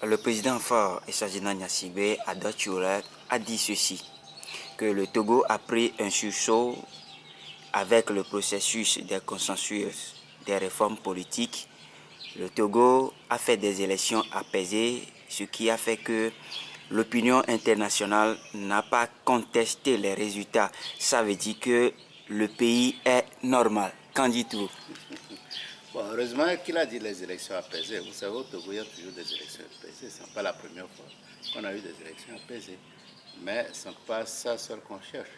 Le président fort Essajina Gnassingbé à Dachura a dit ceci, que le Togo a pris un sursaut avec le processus des consensus des réformes politiques. Le Togo a fait des élections apaisées, ce qui a fait que l'opinion internationale n'a pas contesté les résultats. Ça veut dire que le pays est normal. Qu'en dites-vous? Bon, heureusement qu'il a dit les élections apaisées. Vous savez, au Togo, il y a toujours des élections apaisées. Ce n'est pas la première fois qu'on a eu des élections apaisées. Mais ce n'est pas ça seul qu'on cherche.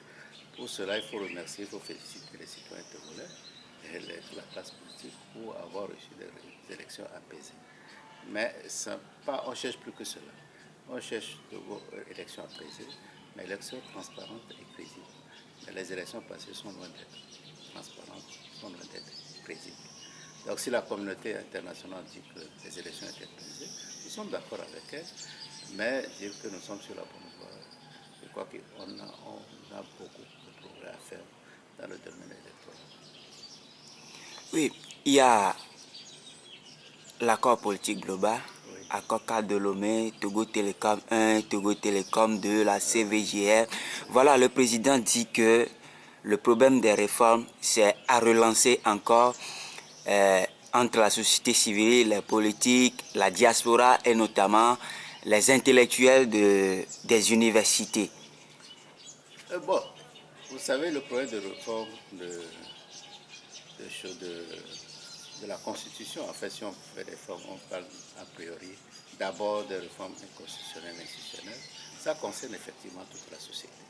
Pour cela, il faut remercier, il faut féliciter les citoyens togolais et la classe politique pour avoir reçu des élections apaisées. Mais pas, on ne cherche plus que cela. On cherche des élections apaisées, mais élections transparentes et crédibles. Mais les élections passées sont loin d'être transparentes, sont loin d'être crédibles. Donc si la communauté internationale dit que les élections étaient apaisées, nous sommes d'accord avec elle, mais dire que nous sommes sur la bonne voie, je crois qu'on a beaucoup de progrès à faire dans le domaine électoral. Oui, il y a l'accord politique global, Oui. accord cadre de Lomé, Togo Télécom 1, Togo Télécom 2, la CVGR. Voilà, le président dit que le problème des réformes, c'est à relancer encore entre la société civile, les politiques, la diaspora et notamment les intellectuels des universités. Bon, vous savez, le projet de réforme de la Constitution, en fait, si on fait des réformes, on parle a priori d'abord des réformes constitutionnelles et institutionnelles. Ça concerne effectivement toute la société.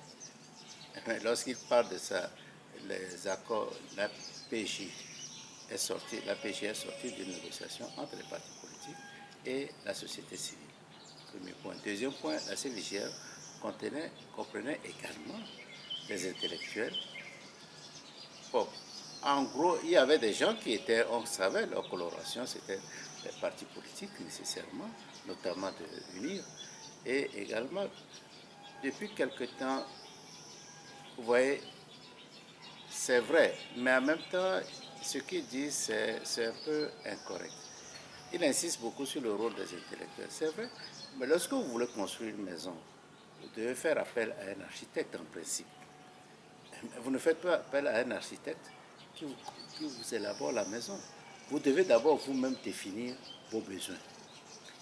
Mais lorsqu'il parle de ça, les accords, la PJ est sortie d'une négociation entre les partis politiques et la société civile. Premier point. Deuxième point, la CVGR comprenait également les intellectuels. Bon, en gros, il y avait des gens qui étaient, on savait, leur coloration, c'était les partis politiques nécessairement, notamment de l'UNIR, et également, depuis quelque temps, vous voyez, c'est vrai, mais en même temps, ce qu'il dit, c'est un peu incorrect. Il insiste beaucoup sur le rôle des intellectuels, c'est vrai, mais lorsque vous voulez construire une maison, vous devez faire appel à un architecte en principe. Vous ne faites pas appel à un architecte qui vous élabore la maison. Vous devez d'abord vous-même définir vos besoins.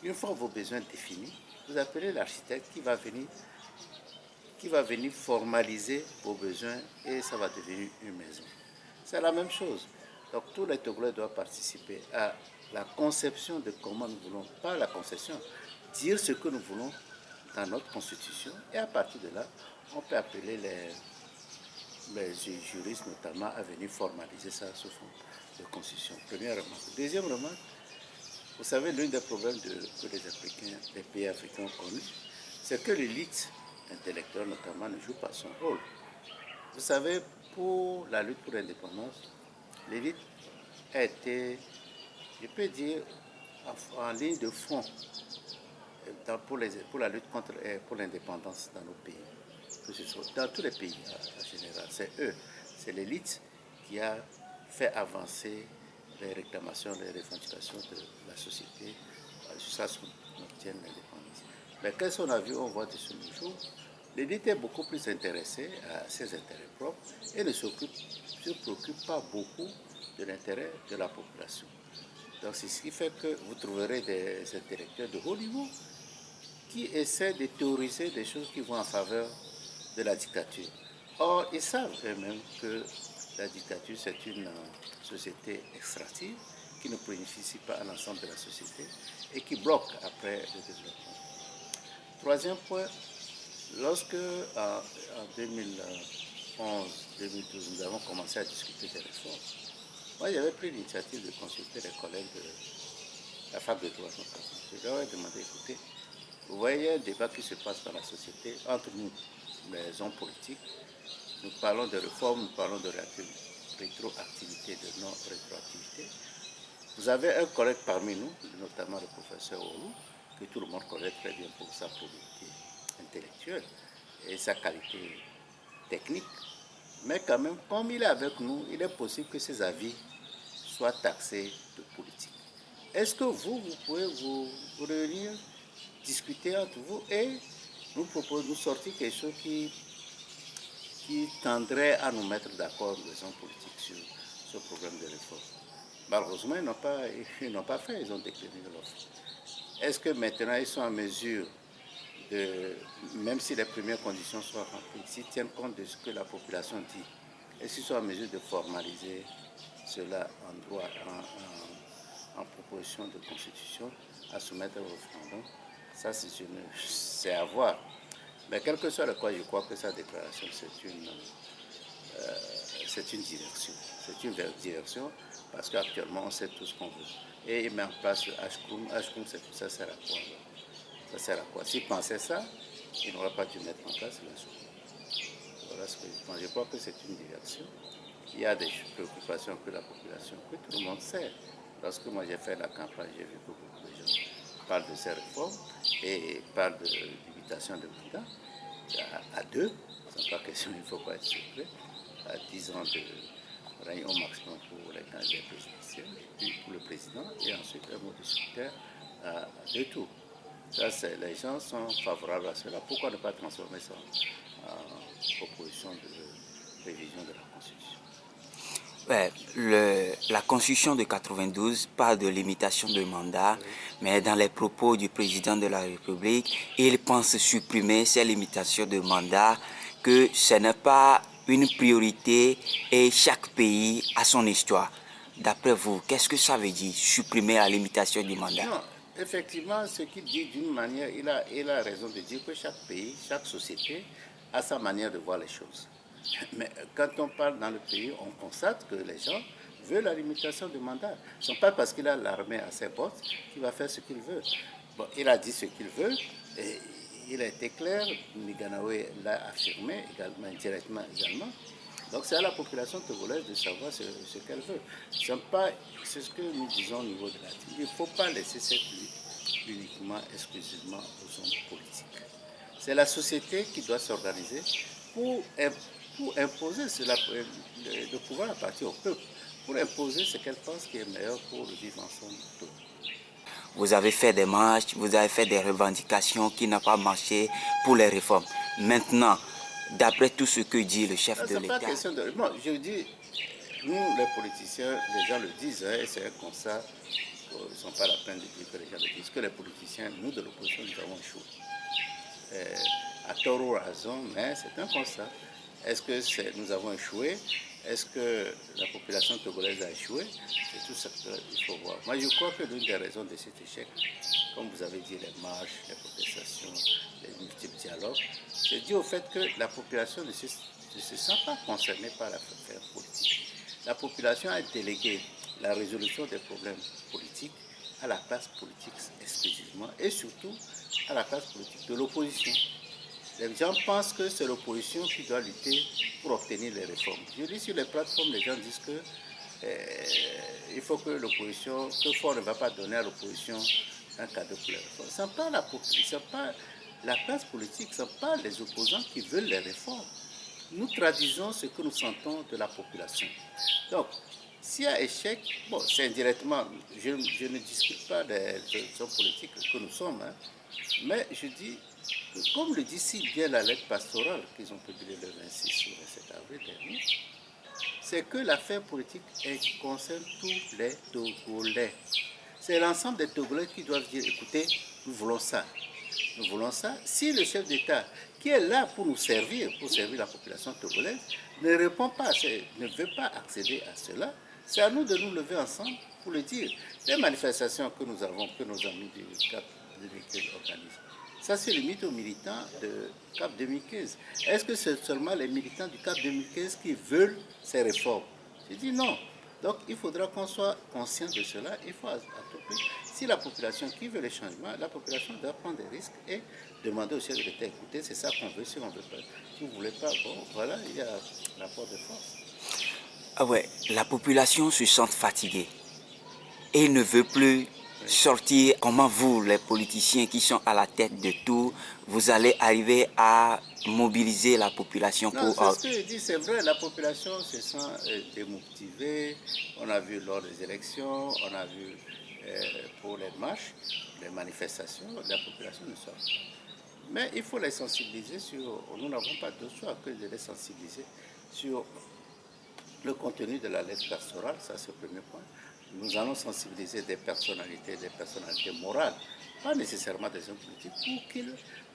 Une fois vos besoins définis, vous appelez l'architecte qui va venir formaliser vos besoins et ça va devenir une maison. C'est la même chose. Donc tous les Togolais doivent participer à la conception de comment nous voulons, pas la conception, dire ce que nous voulons dans notre constitution et à partir de là, on peut appeler les juristes notamment à venir formaliser ça sous forme de constitution. Première remarque. Deuxième remarque, vous savez, l'un des problèmes que les pays africains ont connus, c'est que l'élite intellectuelle notamment ne joue pas son rôle. Vous savez, pour la lutte pour l'indépendance, l'élite a été, je peux dire, en ligne de front pour la lutte pour l'indépendance dans nos pays. Que ce soit dans tous les pays en général. C'est eux, c'est l'élite qui a fait avancer les réclamations, les revendications de la société jusqu'à ce qu'on obtienne l'indépendance. Mais qu'est-ce qu'on a vu, on voit de ce jour, l'élite est beaucoup plus intéressée à ses intérêts propres et ne se préoccupe pas beaucoup de l'intérêt de la population. Donc c'est ce qui fait que vous trouverez des intellectuels de haut niveau qui essaient de théoriser des choses qui vont en faveur de la dictature. Or, ils savent eux-mêmes que la dictature, c'est une société extractive qui ne bénéficie pas à l'ensemble de la société et qui bloque après le développement. Troisième point, lorsque en 2011-2012, nous avons commencé à discuter des réformes, moi j'avais pris l'initiative de consulter les collègues de la fac de droit. Je leur ai demandé, écoutez, vous voyez un débat qui se passe dans la société entre nous, les hommes politiques. Nous parlons de réformes, nous parlons de rétroactivité, de non-rétroactivité. Vous avez un collègue parmi nous, notamment le professeur Oru, que tout le monde connaît très bien pour sa probité intellectuelle et sa qualité technique. Mais quand même, comme il est avec nous, il est possible que ses avis soient taxés de politique. Est-ce que vous pouvez vous réunir discuter entre vous et nous sortir quelque chose qui tendrait à nous mettre d'accord, les hommes politiques, sur ce problème de réforme. Malheureusement, ils n'ont pas fait, ils ont décliné l'offre. Est-ce que maintenant ils sont en mesure de, même si les premières conditions sont remplies, s'ils tiennent compte de ce que la population dit, est-ce qu'ils sont en mesure de formaliser cela en droit, en proposition de constitution à soumettre au référendum? Ça, c'est à voir. Mais quel que soit le cas, je crois que sa déclaration, c'est une direction. C'est une direction parce qu'actuellement, on sait tout ce qu'on veut. Et il met en place le HCRUM. HCRUM, ça sert à quoi? Ça sert à quoi? S'il pensait ça, il n'aurait pas dû mettre en place le HCRUM. Voilà ce que je pense. Je crois que c'est une direction. Il y a des préoccupations que la population, que tout le monde sait. Lorsque moi j'ai fait la campagne, j'ai vu que beaucoup de gens parlent de ces réformes et parlent de limitation de mandat à 2, c'est pas question, il ne faut pas être secret, à 10 ans de règne au maximum pour les candidats présidentiels, puis pour le président, et ensuite un mot de scrutin à 2 tours. Ça, les gens sont favorables à cela. Pourquoi ne pas transformer ça en proposition de révision de la Constitution? Ouais, la Constitution de 92 parle de limitation de mandat, oui. Mais dans les propos du président de la République, il pense supprimer ces limitations de mandat, que ce n'est pas une priorité et chaque pays a son histoire. D'après vous, qu'est-ce que ça veut dire, supprimer la limitation du mandat? Non, effectivement, ce qu'il dit d'une manière, il a raison de dire que chaque pays, chaque société a sa manière de voir les choses. Mais quand on parle dans le pays, on constate que les gens veulent la limitation du mandat. Ce n'est pas parce qu'il a l'armée à ses bottes qu'il va faire ce qu'il veut. Bon, il a dit ce qu'il veut, et il a été clair, Miganawe l'a affirmé également, indirectement également. Donc c'est à la population togolaise de savoir ce qu'elle veut. C'est ce que nous disons au niveau de la TIC. Il ne faut pas laisser cette lutte uniquement, exclusivement aux hommes politiques. C'est la société qui doit s'organiser pour imposer cela, le pouvoir appartient au peuple, pour imposer ce qu'elle pense qui est meilleur pour le vivre ensemble. Vous avez fait des marches, vous avez fait des revendications qui n'ont pas marché pour les réformes. Maintenant, d'après tout ce que dit le chef de l'État... Bon, je dis, nous les politiciens, les gens le disent, hein, et c'est un constat, ils ne sont pas la peine de dire que les gens le disent, que les politiciens, nous de l'opposition, nous avons échoué. À tort ou à raison, mais c'est un constat. Est-ce que nous avons échoué? Est-ce que la population togolaise a échoué? C'est tout ça qu'il faut voir. Moi, je crois que l'une des raisons de cet échec, comme vous avez dit, les marches, les protestations, les multiples dialogues, c'est dû au fait que la population ne se sent pas concernée par l'affaire politique. La population a délégué la résolution des problèmes politiques à la classe politique exclusivement et surtout à la classe politique de l'opposition. Les gens pensent que c'est l'opposition qui doit lutter pour obtenir les réformes. Je lis sur les plateformes, les gens disent que il faut que l'opposition, que Ford ne va pas donner à l'opposition un cadeau pour les réformes. Ce n'est pas la classe politique, ce n'est pas les opposants qui veulent les réformes. Nous traduisons ce que nous sentons de la population. Donc, s'il y a échec, bon, c'est indirectement, je ne discute pas des hommes politiques que nous sommes, hein, mais je dis, comme le dit si bien la lettre pastorale qu'ils ont publiée le 26 ou le 7 avril dernier, c'est que l'affaire politique concerne tous les Togolais. C'est l'ensemble des Togolais qui doivent dire, écoutez, nous voulons ça. Nous voulons ça. Si le chef d'État, qui est là pour nous servir, pour servir la population togolaise, ne répond pas, ne veut pas accéder à cela, c'est à nous de nous lever ensemble pour le dire. Les manifestations que nous avons, que nos amis du CAP 2015 organisent, ça se limite aux militants de CAP 2015. Est-ce que c'est seulement les militants du CAP 2015 qui veulent ces réformes? Je dis non. Donc il faudra qu'on soit conscient de cela. Il faut à tout prix, si la population qui veut les changements, la population doit prendre des risques et demander au chef de l'État, écoutez, c'est ça qu'on veut, si on ne veut pas, si vous ne voulez pas, bon, voilà, il y a rapport de force. Ah ouais, la population se sent fatiguée et ne veut plus sortir. Comment vous, les politiciens qui sont à la tête de tout, vous allez arriver à mobiliser la population pour... Non, c'est ce que je dis, c'est vrai, la population se sent démotivée. On a vu lors des élections, on a vu pour les marches. les manifestations, la population ne sort pas. Mais il faut les sensibiliser sur... Nous n'avons pas d'autre choix que de les sensibiliser sur le contenu de la lettre pastorale, ça c'est le premier point. Nous allons sensibiliser des personnalités morales, pas nécessairement des hommes politiques,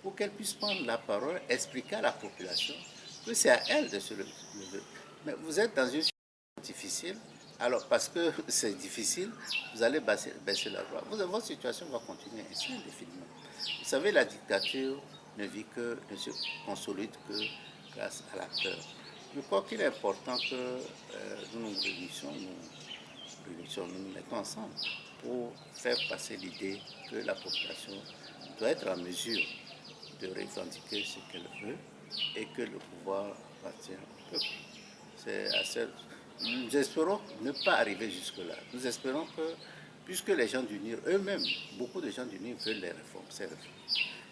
pour qu'elles puissent prendre la parole, expliquer à la population que c'est à elles de se lever. Mais vous êtes dans une situation difficile, alors parce que c'est difficile, vous allez baisser la voix. Votre situation va continuer ainsi indéfiniment. Vous savez, la dictature ne se consolide que grâce à la peur. Je crois qu'il est important que nous nous réunissions, nous mettons ensemble pour faire passer l'idée que la population doit être en mesure de revendiquer ce qu'elle veut et que le pouvoir appartient au peuple. Nous espérons ne pas arriver jusque-là. Nous espérons que, puisque les gens du NIR eux-mêmes, beaucoup de gens du NIR veulent ces réformes.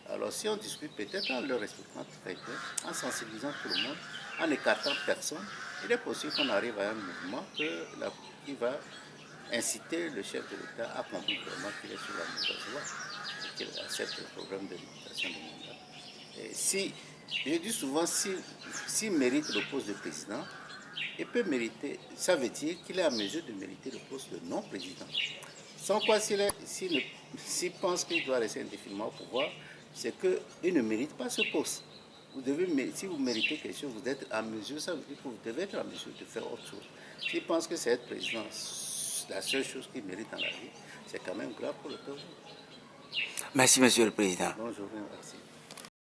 Alors si on discute peut-être en leur respectant très bien, en sensibilisant tout le monde, en écartant personne, il est possible qu'on arrive à un mouvement qui va inciter le chef de l'État à comprendre vraiment qu'il est sur la mauvaise voie et qu'il accepte le programme de limitation du mandat. Et je dis souvent, s'il mérite le poste de président, il peut mériter, ça veut dire qu'il est en mesure de mériter le poste de non-président. Sans quoi, s'il pense qu'il doit rester indéfiniment au pouvoir, c'est qu'il ne mérite pas ce poste. Si vous méritez quelque chose, vous êtes en mesure, ça veut dire que vous devez être en mesure de faire autre chose. S'il pense que c'est être président, la seule chose qu'il mérite dans la vie, c'est quand même grave pour le peuple. Merci, Monsieur le Président. Bonjour, merci.